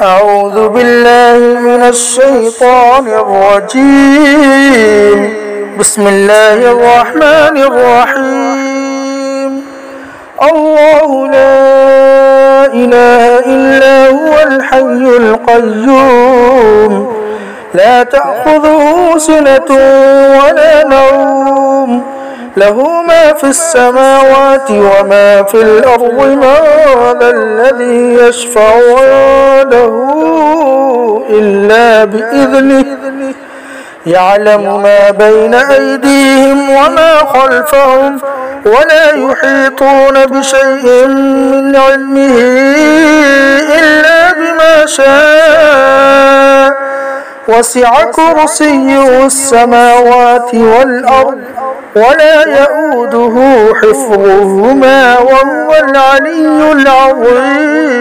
أعوذ بالله من الشيطان الرجيم. بسم الله الرحمن الرحيم. الله لا إله إلا هو الحي القيوم لا تأخذه سنة ولا نوم له ما في السماوات وما في الأرض من ذا الذي يشفع عنده إلا بإذنه يعلم ما بين أيديهم وما خلفهم ولا يحيطون بشيء من علمه إلا بما شاء وسع كرسيه السماوات والأرض ولا يؤوده حفظهما وهو العلي العظيم.